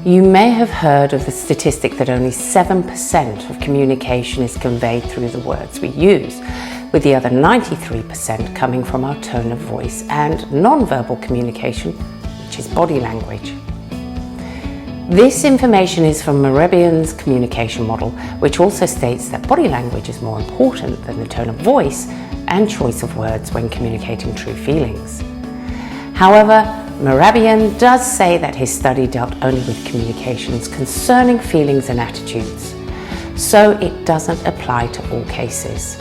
You may have heard of the statistic that only 7% of communication is conveyed through the words we use, with the other 93% coming from our tone of voice and non-verbal communication, which is body language. This information is from Mehrabian's communication model, which also states that body language is more important than the tone of voice and choice of words when communicating true feelings. However, Mehrabian does say that his study dealt only with communications concerning feelings and attitudes, so it doesn't apply to all cases.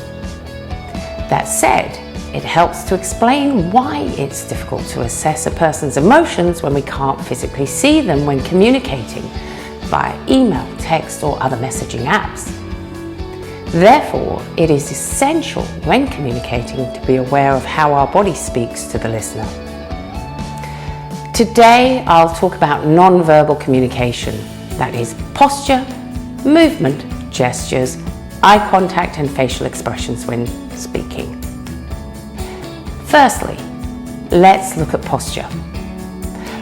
That said, it helps to explain why it's difficult to assess a person's emotions when we can't physically see them when communicating via email, text, or other messaging apps. Therefore, it is essential when communicating to be aware of how our body speaks to the listener. Today, I'll talk about non-verbal communication, that is posture, movement, gestures, eye contact and facial expressions when speaking. Firstly, let's look at posture.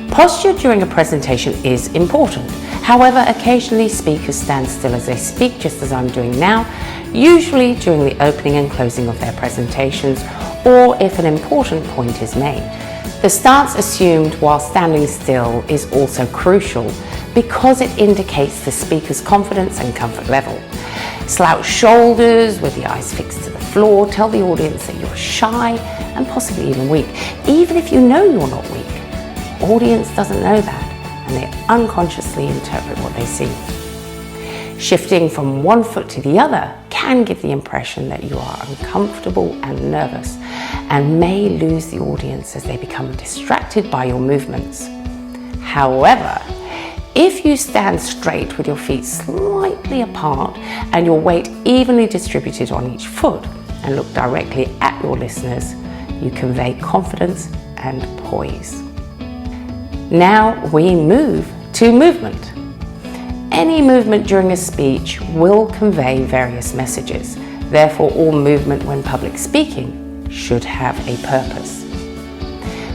Posture during a presentation is important. However, occasionally speakers stand still as they speak, just as I'm doing now, usually during the opening and closing of their presentations, or if an important point is made. The stance assumed while standing still is also crucial because it indicates the speaker's confidence and comfort level. Slouched shoulders with the eyes fixed to the floor tell the audience that you're shy and possibly even weak. Even if you know you're not weak, the audience doesn't know that and they unconsciously interpret what they see. Shifting from one foot to the other can give the impression that you are uncomfortable and nervous and may lose the audience as they become distracted by your movements. However, if you stand straight with your feet slightly apart and your weight evenly distributed on each foot and look directly at your listeners, you convey confidence and poise. Now we move to movement. Any movement during a speech will convey various messages. Therefore, all movement when public speaking should have a purpose.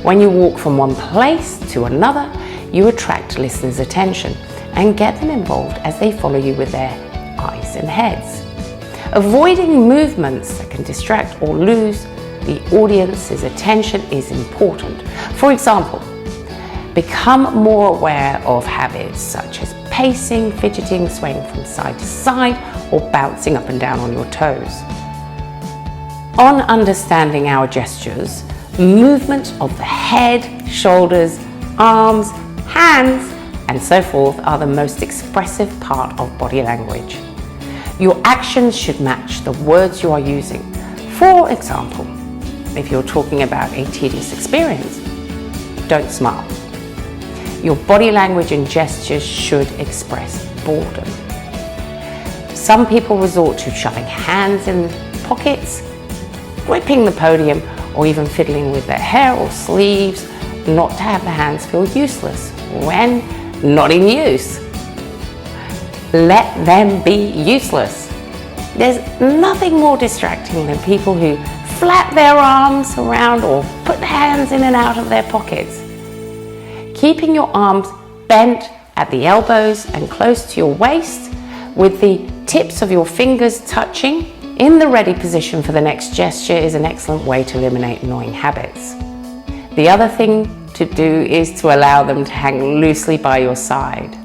When you walk from one place to another, you attract listeners' attention and get them involved as they follow you with their eyes and heads. Avoiding movements that can distract or lose the audience's attention is important. For example, become more aware of habits such as pacing, fidgeting, swaying from side to side, or bouncing up and down on your toes. On understanding our gestures, movement of the head, shoulders, arms, hands, and so forth are the most expressive part of body language. Your actions should match the words you are using. For example, if you're talking about a tedious experience, don't smile. Your body language and gestures should express boredom. Some people resort to shoving hands in pockets, gripping the podium, or even fiddling with their hair or sleeves, not to have the hands feel useless when not in use. Let them be useless. There's nothing more distracting than people who flap their arms around or put their hands in and out of their pockets. Keeping your arms bent at the elbows and close to your waist with the tips of your fingers touching in the ready position for the next gesture is an excellent way to eliminate annoying habits. The other thing to do is to allow them to hang loosely by your side.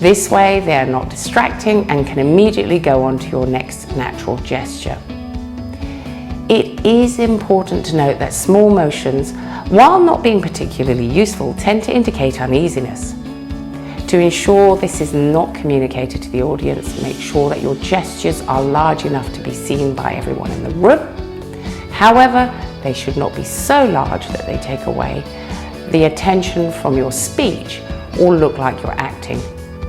This way they are not distracting and can immediately go on to your next natural gesture. It is important to note that small motions, while not being particularly useful, tend to indicate uneasiness. To ensure this is not communicated to the audience, make sure that your gestures are large enough to be seen by everyone in the room. However, they should not be so large that they take away the attention from your speech or look like you're acting,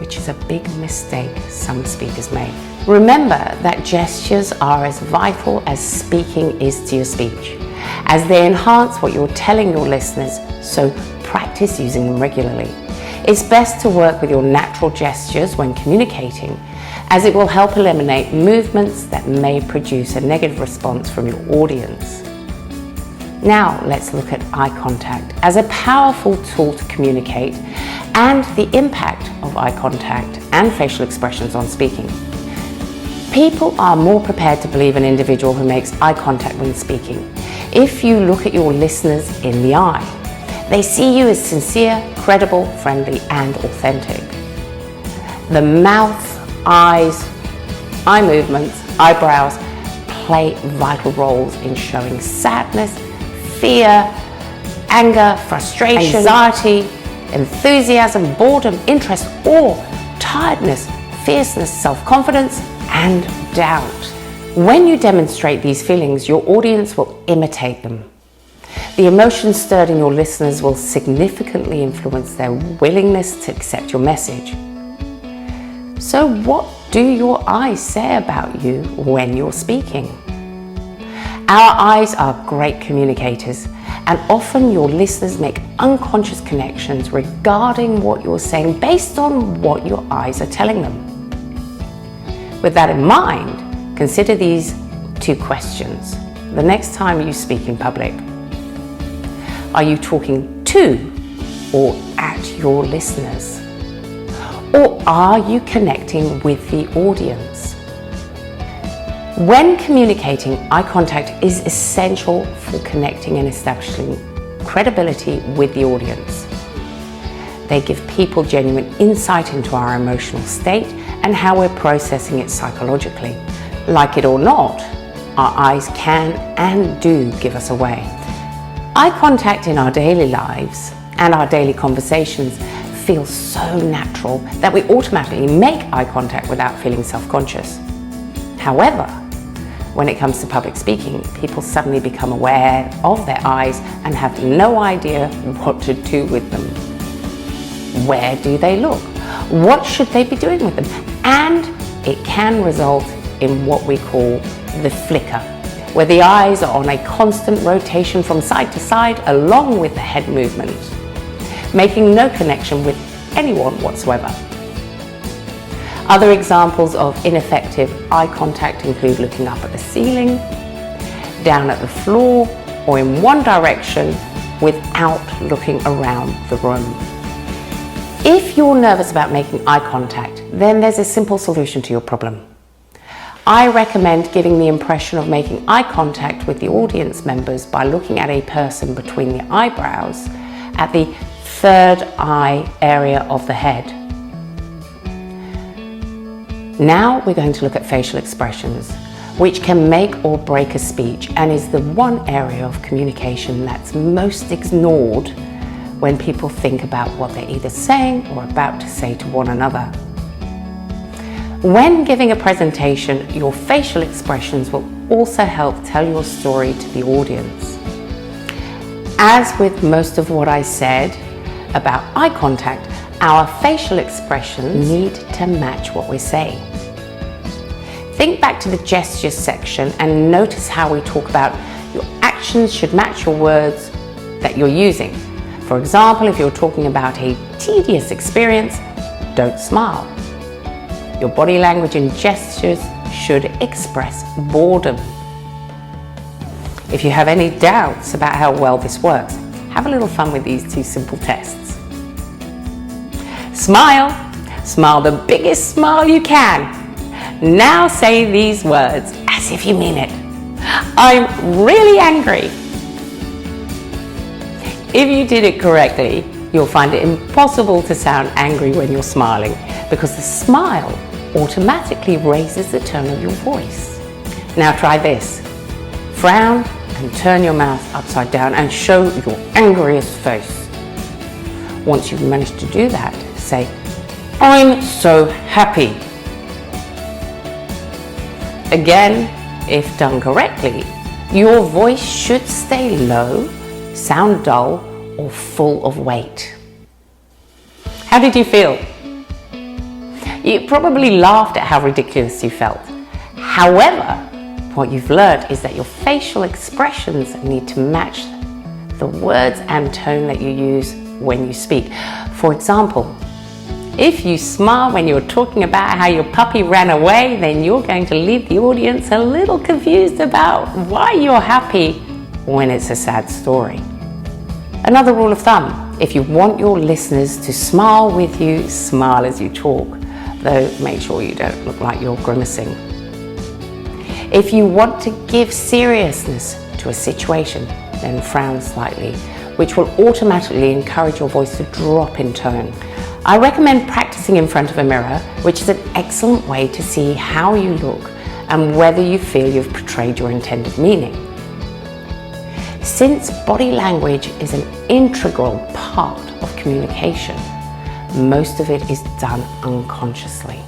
which is a big mistake some speakers make. Remember that gestures are as vital as speaking is to your speech, as they enhance what you're telling your listeners, so practice using them regularly. It's best to work with your natural gestures when communicating, as it will help eliminate movements that may produce a negative response from your audience. Now let's look at eye contact as a powerful tool to communicate, and the impact of eye contact and facial expressions on speaking. People are more prepared to believe an individual who makes eye contact when speaking. If you look at your listeners in the eye, they see you as sincere, credible, friendly, and authentic. The mouth, eyes, eye movements, eyebrows play vital roles in showing sadness, fear, anger, frustration, anxiety, enthusiasm, boredom, interest, awe, tiredness, fierceness, self-confidence, and doubt. When you demonstrate these feelings, your audience will imitate them. The emotions stirred in your listeners will significantly influence their willingness to accept your message. So what do your eyes say about you when you're speaking? Our eyes are great communicators, and often your listeners make unconscious connections regarding what you're saying based on what your eyes are telling them. With that in mind, consider these two questions the next time you speak in public. Are you talking to or at your listeners? Or are you connecting with the audience? When communicating, eye contact is essential for connecting and establishing credibility with the audience. They give people genuine insight into our emotional state and how we're processing it psychologically. Like it or not, our eyes can and do give us away. Eye contact in our daily lives and our daily conversations feels so natural that we automatically make eye contact without feeling self-conscious. However, when it comes to public speaking, people suddenly become aware of their eyes and have no idea what to do with them. Where do they look? What should they be doing with them? And it can result in what we call the flicker, where the eyes are on a constant rotation from side to side along with the head movement, making no connection with anyone whatsoever. Other examples of ineffective eye contact include looking up at the ceiling, down at the floor, or in one direction without looking around the room. If you're nervous about making eye contact, then there's a simple solution to your problem. I recommend giving the impression of making eye contact with the audience members by looking at a person between the eyebrows at the third eye area of the head. Now we're going to look at facial expressions, which can make or break a speech and is the one area of communication that's most ignored when people think about what they're either saying or about to say to one another. When giving a presentation, your facial expressions will also help tell your story to the audience. As with most of what I said about eye contact, our facial expressions need to match what we're saying. Think back to the gestures section and notice how we talk about your actions should match your words that you're using. For example, if you're talking about a tedious experience, don't smile. Your body language and gestures should express boredom. If you have any doubts about how well this works, have a little fun with these two simple tests. Smile. Smile the biggest smile you can. Now say these words as if you mean it. I'm really angry. If you did it correctly, you'll find it impossible to sound angry when you're smiling because the smile automatically raises the tone of your voice. Now try this. Frown and turn your mouth upside down and show your angriest face. Once you've managed to do that, say, I'm so happy. Again, if done correctly, your voice should stay low, sound dull, or full of weight. How did you feel? You probably laughed at how ridiculous you felt. However, what you've learned is that your facial expressions need to match the words and tone that you use when you speak. For example, if you smile when you're talking about how your puppy ran away, then you're going to leave the audience a little confused about why you're happy when it's a sad story. Another rule of thumb, If you want your listeners to smile with you, smile as you talk, though make sure you don't look like you're grimacing. If you want to give seriousness to a situation, then frown slightly, which will automatically encourage your voice to drop in tone. I recommend practicing in front of a mirror, which is an excellent way to see how you look and whether you feel you've portrayed your intended meaning. Since body language is an integral part of communication, most of it is done unconsciously.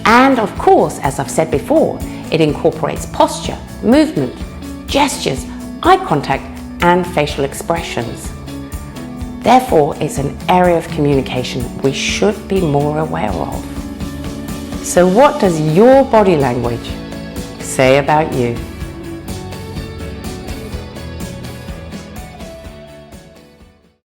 And of course, as I've said before, it incorporates posture, movement, gestures, eye contact, and facial expressions. Therefore, it's an area of communication we should be more aware of. So what does your body language say about you?